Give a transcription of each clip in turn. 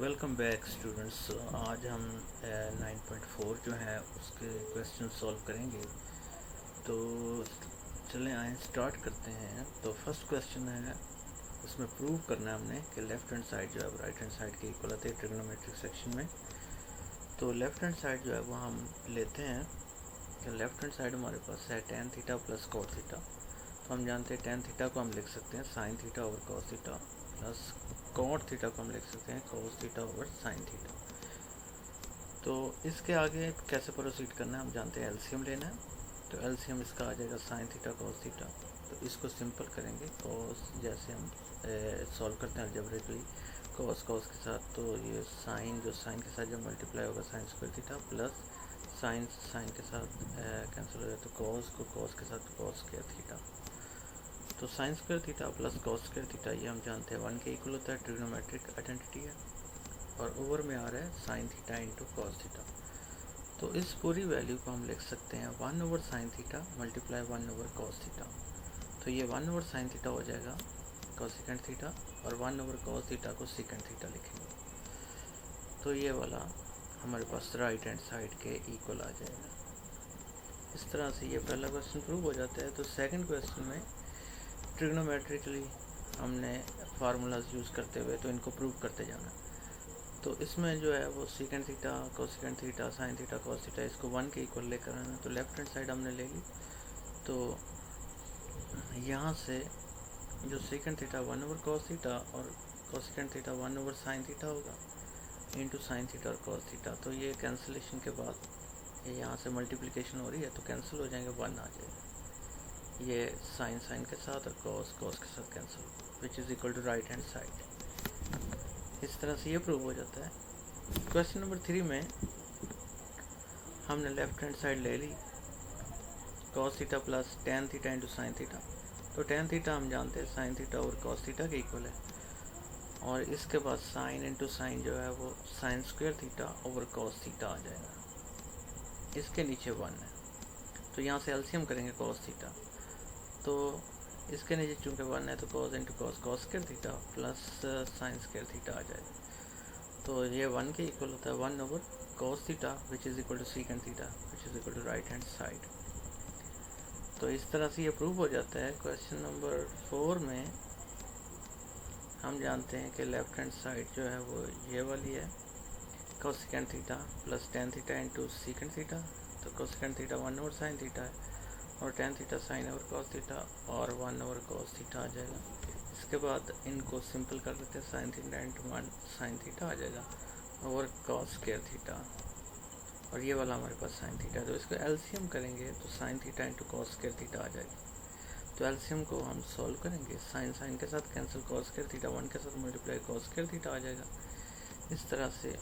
Welcome back students. आज हम 9.4 जो है उसके क्वेश्चन सॉल्व करेंगे। तो चलें आए स्टार्ट करते हैं। तो फर्स्ट क्वेश्चन है, उसमें प्रूव करना है हमने कि लेफ़्ट हैंड साइड जो है वो राइट हैंड साइड के इक्वल आती है ट्रिग्नोमेट्रिक सेक्शन में। तो लेफ़्ट हैंड साइड जो है वो हम लेते हैं कि लेफ़्ट हैंड साइड हमारे पास है tan theta plus cot theta. तो हम जानते हैं टेन थीटा को हम लिख सकते हैं sine theta over cos theta plus cot theta को हम लिख सकते हैं cos theta over sine theta. तो इसके आगे कैसे प्रोसीड करना है हम जानते हैं, एलसीएम लेना है। तो एलसीएम इसका आ जाएगा साइन थीटा कॉस थीटा। तो इसको सिंपल करेंगे, कॉस जैसे हम सॉल्व करते हैं अलजेब्रिकली कॉस कॉस के साथ, तो ये साइन जो साइन के साथ जब मल्टीप्लाई होगा sine square theta plus sine sine के साथ कैंसिल हो जाए, तो कॉस को कॉस के साथ कॉस स्क्वायर थीटा। तो sine square theta plus cos square theta ये हम जानते हैं 1 के इक्वल होता है, ट्रिग्नोमेट्रिक आइडेंटिटी है। और ओवर में आ रहा है sign theta into cos theta. तो इस पूरी वैल्यू को हम लिख सकते हैं 1 over sine theta multiply 1 over cos theta. तो ये 1 ओवर साइन थीटा हो जाएगा कोसेकेंट थीटा, और 1 ओवर कॉस थीटा को सेकेंड थीटा लिखेंगे। तो ये वाला हमारे पास राइट हैंड साइड के इक्वल आ जाएगा। इस तरह से ये पहला क्वेश्चन प्रूव हो जाता है। तो सेकंड क्वेश्चन में ट्रिग्नोमेट्रिकली हमने फार्मूलाज यूज़ करते हुए तो इनको प्रूव करते जाना। तो इसमें जो है वो second theta cosecant theta sine theta cos theta इसको 1 के इक्वल लेकर आना। तो लेफ्ट हैंड साइड हमने ले ली। तो यहाँ से जो second theta 1 over cos theta और cosecant theta 1 over sine theta होगा इंटू साइन थीटा और कॉस थीटा। तो ये कैंसिलेशन के बाद ये यहाँ से मल्टीप्लिकेशन हो रही है तो कैंसिल हो जाएंगे, 1 आ जाएगा। ये साइन साइन के साथ और कॉस कॉस के साथ cancel, which is equal to right hand side. इस तरह से ये प्रूव हो जाता है। क्वेश्चन नंबर 3 में हमने लेफ्ट हैंड साइड ले ली cos theta plus tan theta into sine theta. तो टेन थीटा हम जानते हैं साइन थीटा और कॉस थीटा के इक्वल है, और इसके बाद साइन इंटू साइन जो है वो sine square theta over cos theta आ जाएगा। इसके नीचे 1 है, तो यहाँ से एलसीएम करेंगे कॉस थीटा। तो इसके नीचे चूँकि 1 है तो cos into cos cos square theta plus sine square theta आ जाएगा। तो ये 1 के इक्वल होता है 1 over cos theta which is equal to second theta which is equal to right hand side. तो इस तरह से ये प्रूव हो जाता है। क्वेश्चन नंबर 4 में हम जानते हैं कि लेफ्ट हैंड साइड जो है वो ये वाली है cosecant theta plus tan theta into second theta. तो cosecant theta 1 over sine theta है और tan theta sine over cos theta और 1 ओवर कॉस थीटा आ जाएगा। इसके बाद इनको सिंपल कर देते हैं, sine theta into 1 sine theta आ जाएगा ओवर कॉस स्क्वायर थीटा, और ये वाला हमारे पास साइन थीटा। तो इसको एलसीएम करेंगे तो sine theta into cos square theta आ जाएगी। तो एलसीएम को हम सॉल्व करेंगे, साइन साइन के साथ कैंसिल कॉस स्क्वायर थीटा 1 के साथ मल्टीप्लाई कॉस स्क्वायर थीटा आ जाएगा। इस तरह से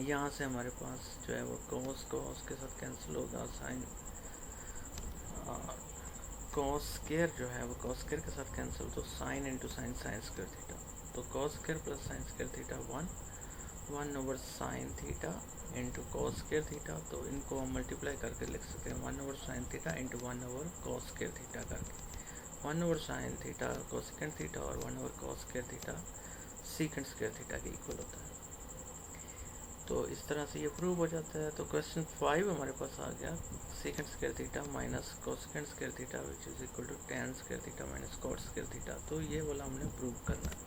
यहाँ से हमारे पास जो है वो कॉस कॉस के साथ कैंसिल होगा, साइन कॉस स्क्वायर जो है वो कॉस स्क्वायर के साथ कैंसिल, तो sine into sine sine square theta. तो cos square plus sine square theta 1 over sine theta into cos square theta. तो इनको हम मल्टीप्लाई करके लिख सकते हैं 1 over sine theta into 1 over cos square theta करके। 1 over sine theta cosecant theta और 1 over cos square theta second square theta के इक्वल होता है। तो इस तरह से ये प्रूव हो जाता है। तो क्वेश्चन 5 हमारे पास आ गया secant square theta minus cosecant square theta which is equal to tan square theta minus cot square theta. तो ये वाला हमने प्रूव करना है।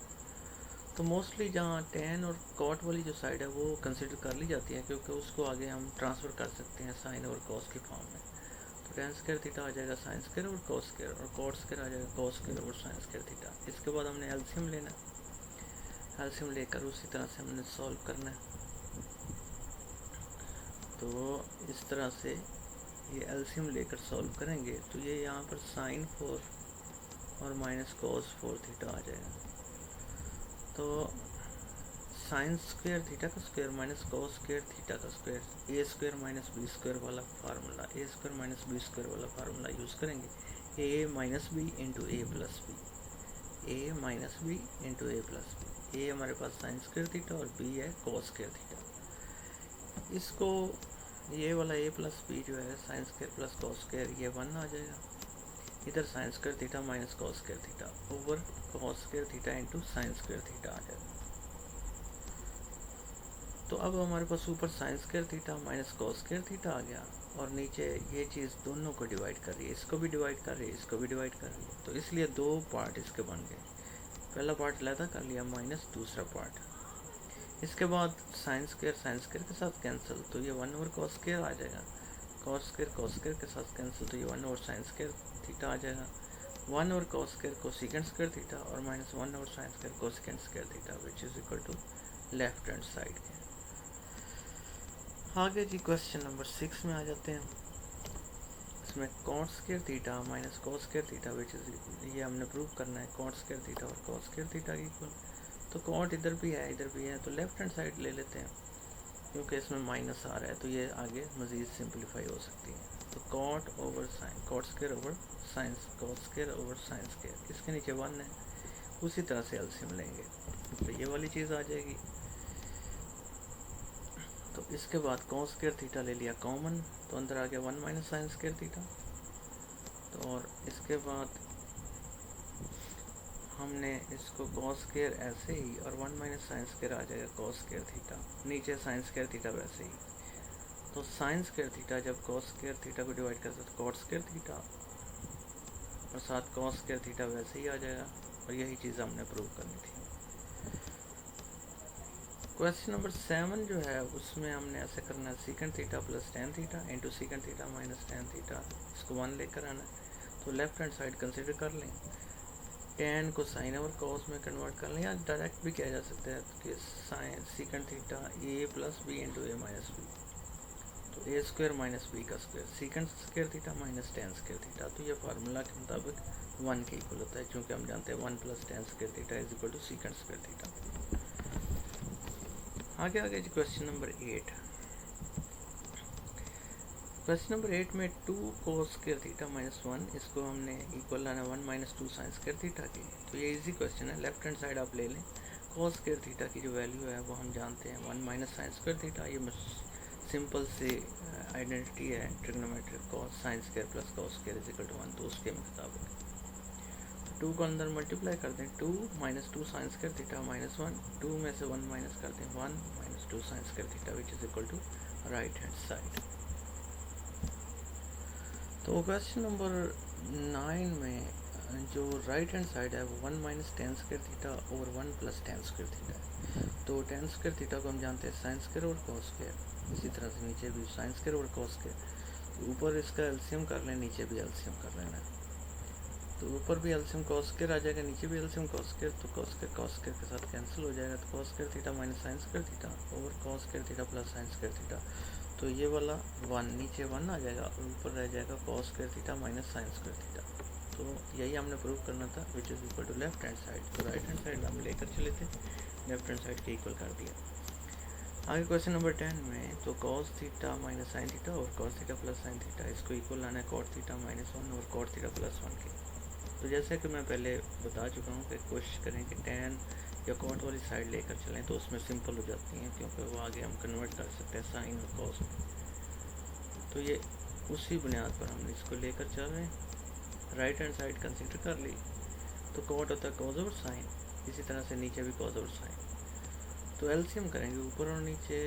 तो मोस्टली जहाँ टेन और कॉट वाली जो साइड है वो कंसिडर कर ली जाती है, क्योंकि उसको आगे हम ट्रांसफ़र कर सकते हैं साइन और कॉस की फॉर्म में। तो टेन स्क्वायर थीटा आ जाएगा साइन स्क्वायर और कॉस स्क्वायर, और कॉट स्क्वायर आ जाएगा कॉस स्क्वायर और साइन स्क्वायर थीटा। इसके बाद हमने एलसीएम लेना है, एलसीएम लेकर उसी तरह से हमने सॉल्व करना है। तो इस तरह से ये एलसीएम लेकर सॉल्व करेंगे तो ये यहाँ पर साइन 4 और माइनस कॉस 4 थीटा आ जाएगा। तो साइन स्क्वायर थीटा का square minus cos square theta का स्क्वायर ए स्क्वायर माइनस बी स्क्वायर वाला फार्मूला, ए स्क्वायर माइनस बी स्क्वायर वाला फार्मूला यूज़ करेंगे। ए minus b into a plus B, A minus b into a plus B. ए हमारे पास sign square theta और B है cos square theta. इसको ये वाला ए plus B जो है sign square plus cos square ये 1 आ जाएगा। इधर sine square theta minus cos square theta over cos square theta into sine square theta आ जाएगा। तो अब हमारे पास ऊपर sine square theta minus cos square theta आ गया और नीचे ये चीज़ दोनों को डिवाइड कर रही है, इसको भी डिवाइड कर रही है, इसको भी डिवाइड कर रही है। तो इसलिए दो पार्ट इसके बन गए, पहला पार्ट अलहदा कर लिया माइनस दूसरा पार्ट। इसके बाद साइन स्क्वायर के साथ कैंसिल, तो ये 1 ओवर कॉस स्क्वायर आ जाएगा। कॉस स्क्वायर के साथ कैंसिल, तो ये 1 ओवर साइन स्क्वायर थीटा आ जाएगा। 1 over cos square cosecant square theta और minus 1 over sine square cosecant square theta which is equal to left hand side के। आगे जी क्वेश्चन नंबर 6 में आ जाते हैं। इसमें cot square theta minus cos square theta which is, ये हमने प्रूव करना है कॉट स्क्वायर थीटा और कॉस स्क्वायर थीटा इक्वल। तो कॉट इधर भी है इधर भी है, तो लेफ्ट हैंड साइड ले लेते हैं क्योंकि इसमें माइनस आ रहा है, तो ये आगे मज़ीद सिंपलीफाई हो सकती है। तो cot over sine, cot square over sine, cot square over sine square, इसके नीचे 1 है, उसी तरह से एलसीएम लेंगे तो ये वाली चीज़ आ जाएगी। तो इसके बाद कॉस स्क्वायर थीटा ले लिया कॉमन, तो अंदर आ गया 1 माइनस साइन स्क्वायर थीटा। तो और इसके बाद हमने इसको कॉस स्क्वायर ऐसे ही और 1 माइनस साइन स्क्वायर आ जाएगा कॉस स्क्वायर थीटा, नीचे साइन स्क्वायर थीटा वैसे ही। तो साइन स्क्वायर थीटा जब कॉस स्क्वायर थीटा को डिवाइड करते तो कॉट स्क्वायर थीटा और साथ कॉस स्क्वायर थीटा वैसे ही आ जाएगा, और यही चीज़ हमने प्रूव करनी थी। क्वेश्चन नंबर 7 जो है उसमें हमने ऐसे करना है secant theta plus tan theta into secant theta minus tan theta, इसको 1 लेकर आना है। तो लेफ्ट हैंड साइड कंसिडर कर लें, टेन को साइन ओवर कॉस में कन्वर्ट कर लें, या डायरेक्ट भी किया जा सकता है कि साइन सीकेंट थीटा ए प्लस बी इंटू ए माइनस बी, तो ए स्क्वायर माइनस बी का square, secant square theta minus ten square theta. तो ये फार्मूला के मुताबिक 1 के इक्वल होता है, क्योंकि हम जानते हैं 1 plus tan square theta is equal to secant square theta. आगे जी क्वेश्चन नंबर 8। क्वेश्चन नंबर 8 में 2 cos स्क्वायर थीटा माइनस 1, इसको हमने इक्वल लाना 1 माइनस 2 साइन स्क्वायर थीटा की। तो ये इजी क्वेश्चन है, लेफ्ट हैंड साइड आप ले लें। cos स्क्वायर थीटा की जो वैल्यू है वो हम जानते हैं 1 माइनस साइन स्क्वायर थीटा, ये सिंपल से आइडेंटिटी है trigonometric, cos sine square plus cos square is equal to 1, तो उसके मुताबिक 2 को अंदर मल्टीप्लाई कर दें, 2 minus 2 sine square theta minus 1, 2 में से 1 माइनस कर दें, 1 minus 2 sine square theta which is equal to right hand side. तो क्वेश्चन नंबर 9 में जो राइट हैंड साइड है वो 1 माइनस टेन स्क्वायर थीटा और 1 प्लस टेन स्क्वायर थीटा है। तो टेन स्क्वायर थीटा को हम जानते हैं साइन स्क्वायर और कॉस स्क्वायर, इसी तरह से नीचे भी साइन स्क्वायर और कॉस स्क्वायर। ऊपर इसका एलसीएम कर लें, नीचे भी एलसीएम कर लेना है। तो ऊपर भी एलसीएम कॉस स्क्वायर आ जाएगा, नीचे भी एलसीएम कॉस स्क्वायर, तो कॉस स्क्वायर के साथ कैंसिल हो जाएगा। तो cos square theta minus sine square theta और cos square theta plus sine square theta, तो ये वाला 1 नीचे 1 आ जाएगा और ऊपर रह जाएगा cos square theta minus sine square theta. तो यही हमने प्रूव करना था which is equal to left hand side. तो राइट हैंड साइड हम लेकर चले थे, लेफ्ट हैंड साइड के इक्वल कर दिया। आगे क्वेश्चन नंबर 10 में तो cos theta minus sine theta और cos theta plus sine theta, इसको इक्वल लाना है कॉट थीटा माइनस 1 और कॉट थीटा प्लस 1 के। तो जैसे कि मैं पहले बता चुका हूँ कि कोशिश करें कि टेन या कॉट वाली साइड लेकर चलें, तो उसमें सिंपल हो जाती हैं, क्योंकि वो आगे हम कन्वर्ट कर सकते हैं साइन और कॉस में। तो ये उसी बुनियाद पर हम इसको लेकर चल रहे हैं। राइट हैंड साइड कंसिडर कर ली तो कॉट होता है कॉस ओवर साइन, इसी तरह से नीचे भी कॉस ओवर साइन। तो एलसीएम करेंगे, ऊपर और नीचे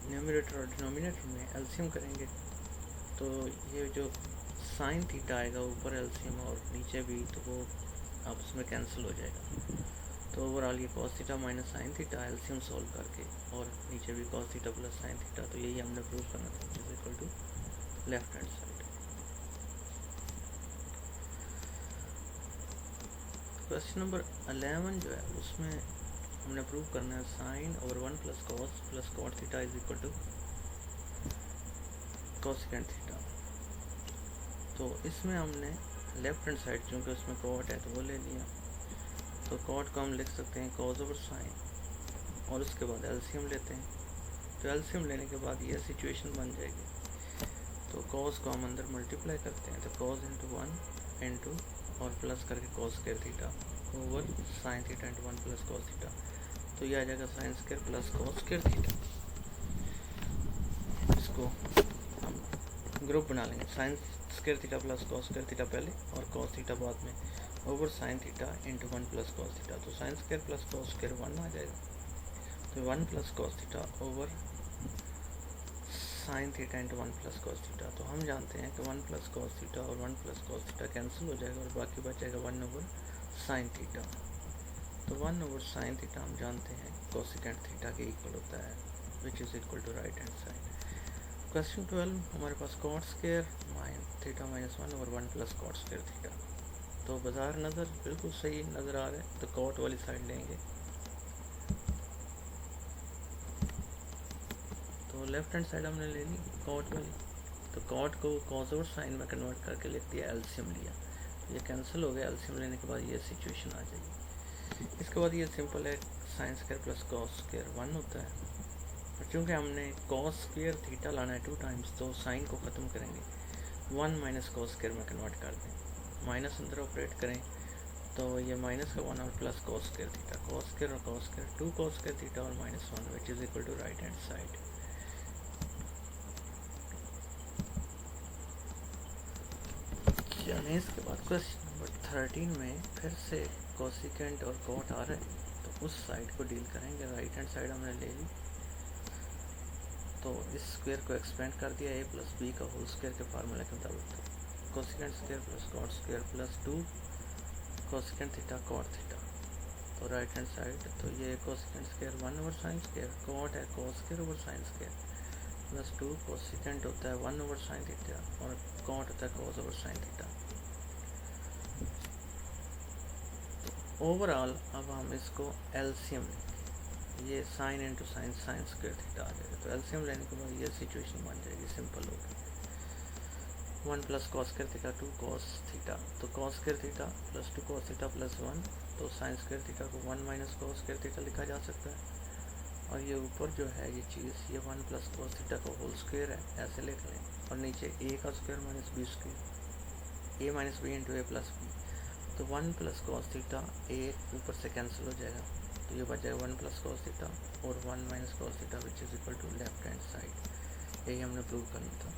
न्यूमरेटर और डिनोमिनेटर में एलसीएम करेंगे, तो ये जो साइन थीटा आएगा ऊपर एलसीएम और नीचे भी, तो वो आपस में कैंसिल हो जाएगा। तो ओवरऑल ये cos theta minus sine theta LCM solve करके, और नीचे भी cos theta plus sine theta, तो यही हमने प्रूव करना था which is equal to left hand side. Question number 11 जो है उसमें हमने प्रूव करना है sine over 1 plus cot theta is equal to cosecant theta. तो इसमें हमने लेफ्ट हैंड साइड चूँकि उसमें कॉट है तो वो ले लिया, तो कॉट को हम लिख सकते हैं कॉस ओवर साइन, और उसके बाद एलसीएम लेते हैं। तो एलसीएम लेने के बाद ये सिचुएशन बन जाएगी। तो कॉस को हम अंदर मल्टीप्लाई करते हैं, तो कॉस इंटू 1 इंटू और प्लस करके cos square theta over sine theta into 1 plus cos theta, तो ये आ जाएगा sine square plus cos square theta. इसको हम ग्रुप बना लेंगे, sine square theta plus cos square theta पहले और कॉस थीटा बाद में, over sine theta into 1 plus cos theta. तो sine square plus cos square 1 आ जाएगा। तो 1 plus cos theta over sine theta into 1 plus cos theta. तो हम जानते हैं कि 1 प्लस कॉस थीटा और 1 प्लस कॉस थीटा कैंसिल हो जाएगा और बाकी बचेगा 1 ओवर साइन थीटा। तो 1 ओवर साइन थीटा हम जानते हैं कोसिकेंट थीटा के इक्वल होता है, which is equal to right hand side. Question 12 हमारे पास cot square theta minus 1 over 1 plus cot square theta. तो बाजार नज़र बिल्कुल सही नज़र आ रहा है, तो कॉट वाली साइड लेंगे। तो लेफ्ट हैंड साइड हमने ले ली कॉट वाली, तो कॉट को कॉस और साइन में कन्वर्ट करके लिख दिया, एलसीएम लिया, तो ये कैंसिल हो गया। एलसीएम लेने के बाद ये सिचुएशन आ जाएगी। इसके बाद ये सिंपल है, sign square plus cos square 1 होता है, और चूँकि हमने कॉस स्क्वायर थीटा लाना है 2 टाइम्स, तो साइन को ख़त्म करेंगे 1 माइनस कॉस स्क्वायर में कन्वर्ट कर दें, माइनस अंदर ऑपरेट करें तो ये माइनस का 1 और plus cos square theta, cos square और cos square 2 cos square theta और minus 1 which is equal to right hand side. यानी इसके बाद क्वेश्चन नंबर 13 में फिर से कोसिकेंट और कॉट आ रहा है, तो उस साइड को डील करेंगे। राइट हैंड साइड हमने ले ली, तो इस स्क्वायर को एक्सपेंड कर दिया a प्लस बी का होल स्क्वायर के फार्मूले के मुताबिक, cosecant square plus cot square plus 2 cosecant theta cot theta. तो राइट हैंड साइड, तो ये cosecant square 1 over sine square, cot है cos square over sine square, plus 2 cosecant होता है 1 ओवर साइन थीटा और कॉट होता है कॉस ओवर साइन थीटा। तो ओवरऑल अब हम इसको एलसीएम लेंगे, ये sine into sine sine square theta आ जाएगा। तो एलसीएम लेने के बाद ये सिचुएशन बन जाएगी, सिंपल होगी 1 plus cos square theta 2 cos theta, तो cos square theta plus 2 cos theta plus 1, तो साइन स्क्वायर थीटा को 1 माइनस कॉस स्क्वायर थीटा लिखा जा सकता है। और ये ऊपर जो है ये चीज़, ये 1 प्लस कॉस थीटा का होल स्क्वायर है, ऐसे लिख लें, और नीचे a का square minus b square, a minus b into a plus b. तो 1 प्लस कॉस थीटा a ऊपर से कैंसिल हो जाएगा, तो ये बच जाएगा 1 प्लस कॉस थीटा और 1 minus cos theta which is equal to left hand side. यही हमने प्रूव करना था।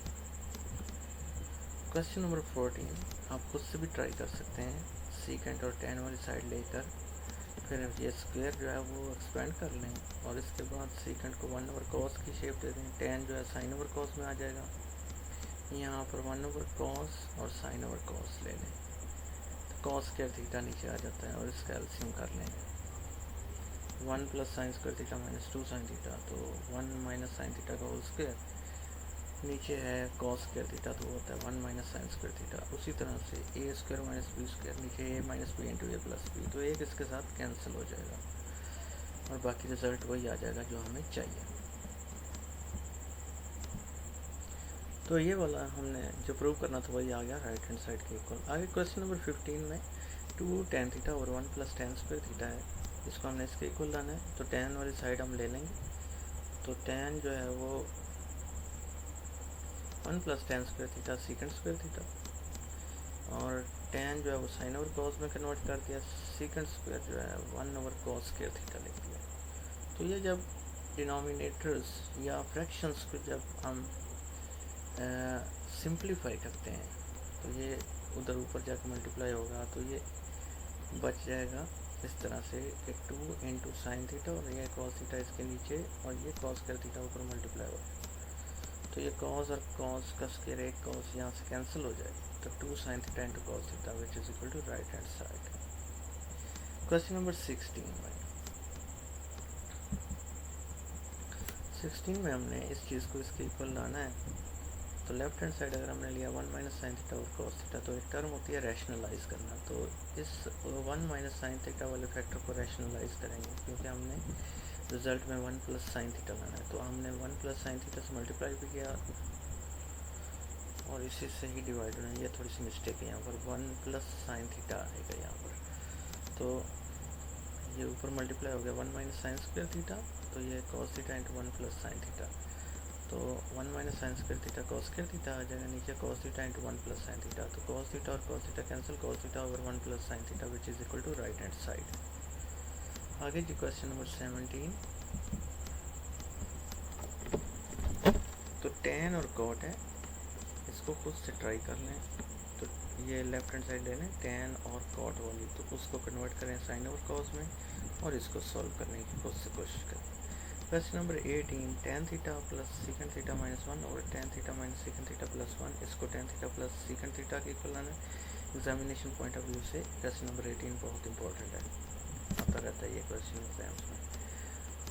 क्वेश्चन नंबर 14 आप खुद से भी ट्राई कर सकते हैं, सीकेंट और टेन वाली साइड लेकर, फिर ये स्क्वायर जो है वो एक्सपेंड कर लें, और इसके बाद सीकेंट को 1 ओवर कॉस की शेप दे दें, टेन जो है साइन ओवर कॉस में आ जाएगा, यहाँ पर 1 ओवर कॉस और साइन ओवर कॉस ले लें, तो कॉस स्क्वायर थीटा नीचे आ जाता है, और इसका एलसीएम कर लेंगे 1 plus sine square theta minus 2 sine theta, तो 1 माइनस साइन थीटा का होल स्क्वायर, नीचे है कॉस स्क्वायर थीटा, तो होता है 1 माइनस साइन स्क्वायर थीटा। उसी तरह से ए स्क्वायर माइनस बी स्क्वायर, नीचे ए minus b into a plus b, तो एक इसके साथ कैंसिल हो जाएगा और बाकी रिजल्ट वही आ जाएगा जो हमें चाहिए। तो ये वाला हमने जो प्रूव करना था वही आ गया, राइट हैंड साइड के इक्वल। आगे क्वेश्चन नंबर 15 में 2 टेन थीटा और 1 प्लस टेन स्क्वायर थीटा है, इसको हमने इसके इक्वल लाना है, तो टेन वाली साइड हम ले लेंगे, तो टेन जो है वो 1 plus tan square theta secant square theta, और टेन जो है वो साइन ओवर कॉस में कन्वर्ट कर दिया, सीकेंट स्क्वायर जो है 1 ओवर कॉस स्क्वायर थीटा लिख दिया। तो ये जब डिनोमिनेटर्स या फ्रैक्शंस को जब हम सिंप्लीफाई करते हैं, तो ये उधर ऊपर जाकर मल्टीप्लाई होगा, तो ये बच जाएगा इस तरह से कि 2 इंटू साइन थीटा और ये कॉस थीटा इसके नीचे, और ये कॉस स्क्वायर थीटा ऊपर मल्टीप्लाई होगा, तो ये कॉस और कॉस का स्क्वायर, एक कॉस यहाँ से कैंसिल हो जाएगा, तो 2 sine theta into cos theta which is equal to right hand side. Question number 16 में हमने इस चीज़ को इसके इक्वल लाना है, तो लेफ्ट हैंड साइड अगर हमने लिया 1 माइनस साइन थीटा और कॉस थीटा, तो एक टर्म होती है रैशनलाइज करना, तो इस 1 माइनस साइन थीटा वाले फैक्टर को रैशनलाइज करेंगे, क्योंकि हमने रिजल्ट में 1 प्लस साइन थीटा लाना है, तो हमने 1 प्लस साइन थीटा से मल्टीप्लाई भी किया और इसी से ही डिवाइड होना, ये थोड़ी सी मिस्टेक है यहाँ पर, 1 प्लस साइन थीटा आएगा यहाँ पर, तो ये ऊपर मल्टीप्लाई हो गया 1 माइनस साइन स्क्वायर थीटा, तो ये cos theta into 1 plus sine theta, तो 1 minus sine square theta cos square theta आ जाएगा, नीचे cos theta into 1 plus sine theta, तो कॉस थीटा और cos theta cancel, cos theta over 1 plus sine theta which is equal to right hand side. आगे जी question number 17, तो ten और cot है, इसको खुद से ट्राई कर लें, तो ये लेफ्ट हैंड साइड ले लें टेन और कॉट वाली, तो उसको कन्वर्ट करें साइन ओवर कॉस में और इसको सॉल्व करने की खुद से कोशिश करें। Question number 18, tan theta plus secant theta minus 1 और tan theta minus secant theta plus 1, इसको tan theta plus secant theta के इक्वल लाना है। एग्जामिनेशन पॉइंट ऑफ व्यू से क्वेश्चन नंबर 18 बहुत इंपॉर्टेंट है, आता रहता है ये क्वेश्चन एग्जाम्स में।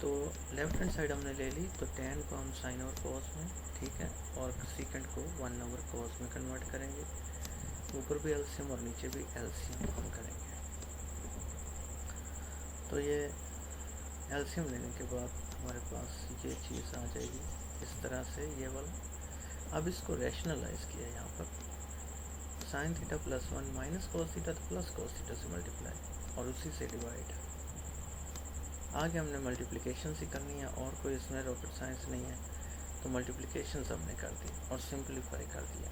तो लेफ्ट हैंड साइड हमने ले ली, तो tan को हम साइन ओवर कॉस में, ठीक है, और सीकेंड को 1 ओवर कॉस में कन्वर्ट करेंगे। ऊपर भी एलसीएम और नीचे भी एलसीएम हम करेंगे। तो ये एलसीएम लेने के बाद हमारे पास ये चीज़ आ जाएगी इस तरह से, ये वाला। अब इसको रैशनलाइज किया यहाँ पर, sign theta plus 1 minus cos theta तो प्लस कॉस थीटा से मल्टीप्लाई और उसी से डिवाइड। आगे हमने मल्टीप्लिकेशन ही करनी है और कोई इसमें रॉकेट साइंस नहीं है, तो मल्टीप्लिकेशन हमने कर दी और सिंपलीफाई कर दिया।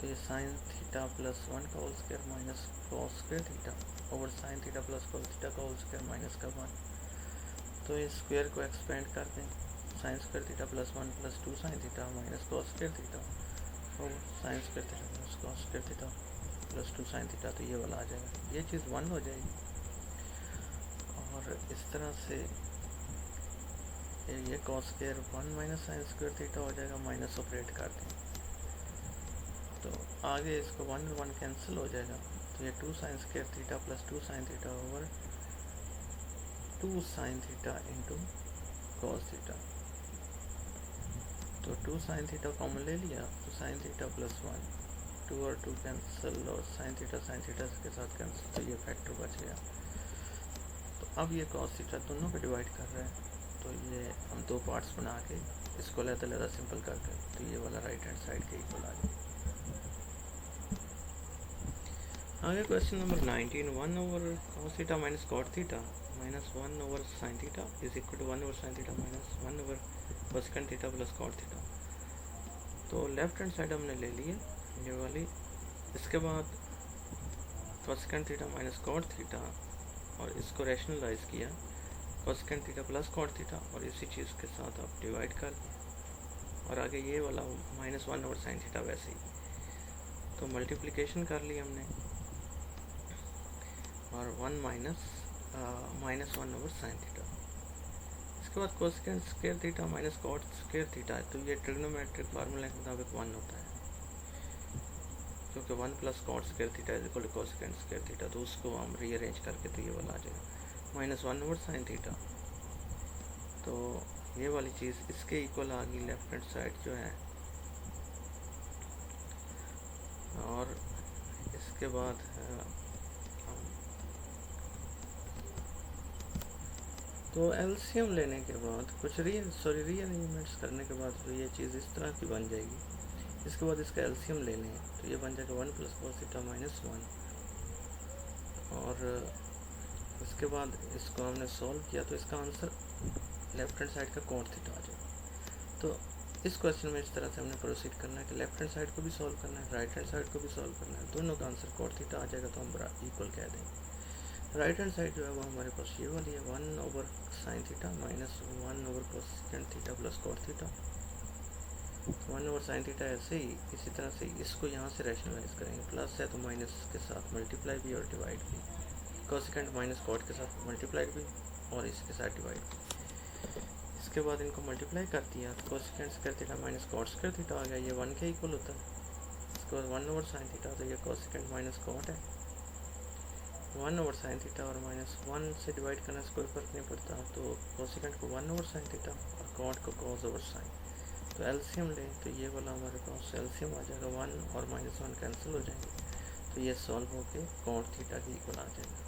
तो ये साइन थीटा प्लस 1 का whole square minus cos square theta over sine theta plus cos theta का होल स्क्वायर माइनस का 1। तो इस स्क्वायर को एक्सपेंड कर दें, sine square theta plus 1 plus 2 sine theta minus cos square theta और sine square theta plus cos square theta plus 2 sine theta. तो ये वाला आ जाएगा, ये चीज़ 1 हो जाएगी। और इस तरह से ये cos square 1 minus sine square theta हो जाएगा, माइनस ऑपरेट कर दें तो आगे इसको 1 और 1 कैंसिल हो जाएगा। तो ये 2 sine square theta plus 2 sine theta over 2 sine theta into cos theta. तो 2 साइन थीटा कॉमन ले लिया, तो साइन थीटा प्लस 1, 2 और 2 कैंसिल और साइन थीटा के साथ कैंसिल, तो ये फैक्टर बच गया। तो अब ये कॉस थीटा दोनों को डिवाइड कर रहा है, तो ये हम दो पार्ट्स बना के इसको अलग-अलग सिंपल करके, तो ये वाला राइट हैंड साइड के इक्वल आ गया। आगे question number 19, 1 over cos theta minus cot theta minus 1 over sine theta is equal to 1 over sine theta minus 1 over cosecant theta plus cot theta. तो लेफ्ट हैंड साइड हमने ले ली है ये वाली, इसके बाद cosecant theta minus cot theta और इसको रैशनलाइज किया, cosecant theta plus cot theta और इसी चीज़ के साथ आप डिवाइड कर दिया और आगे ये वाला माइनस 1 ओवर साइन थीटा वैसे ही। तो मल्टीप्लिकेशन कर ली हमने और 1 माइनस 1 ओवर साइन थीटा। इसके बाद cosecant square theta minus cot square theta है, तो ये ट्रिग्नोमेट्रिक फार्मूला के मुताबिक 1 होता है, क्योंकि 1 plus cot square theta is equal to cosecant square theta. तो उसको हम रीअरेंज करके तो ये वाला आ जाएगा माइनस 1 ओवर साइन थीटा। तो ये वाली चीज़ इसके इक्वल आ गई लेफ्ट हैंड साइड जो है। और इसके बाद तो एलसीएम लेने के बाद कुछ रीअरेंजमेंट्स करने के बाद तो ये चीज़ इस तरह की बन जाएगी। इसके बाद इसका एलसीएम ले लें तो ये बन जाएगा 1 प्लस कॉस थीटा माइनस 1। और इसके बाद इसको हमने सॉल्व किया तो इसका आंसर लेफ्ट हैंड साइड का कॉट थीटा आ जाएगा। तो इस क्वेश्चन में इस तरह से हमने प्रोसीड करना है कि लेफ्ट हैंड साइड को भी सॉल्व करना है, राइट हैंड साइड को भी सॉल्व करना है, दोनों का आंसर कॉट थीटा आ जाएगा तो हम इक्वल कह देंगे। राइट हैंड साइड जो है वो हमारे पास ये वाली है 1 over sine theta minus 1 over cosecant theta plus cot theta. 1 over sine theta ऐसे ही इसी तरह से इसको यहाँ से रैशनलाइज करेंगे, प्लस है तो माइनस के साथ मल्टीप्लाई भी और डिवाइड भी, कोसेकेंड माइनस कॉट के साथ मल्टीप्लाई भी और इसके साथ डिवाइड भी। इसके बाद इनको मल्टीप्लाई कर दिया तो cosecant square theta minus cot square theta आ गया, ये 1 के इक्वल होता है। इसके बाद 1 ओवर साइन थीटा, तो ये कोसेकेंड माइनस कॉट है, 1 ओवर साइन थीटा और माइनस 1 से डिवाइड करने से कोई फर्क नहीं पड़ता, तो कोसेकेंड को 1 ओवर साइन थीटा और कॉट को कॉस ओवर साइन। तो एलसीएम लें तो ये वाला हमारे पास एलसीएम आ जाएगा, 1 और माइनस 1 कैंसिल हो जाएंगे, तो ये सॉल्व होके कॉट थीटा की इक्वल आ जाएगा।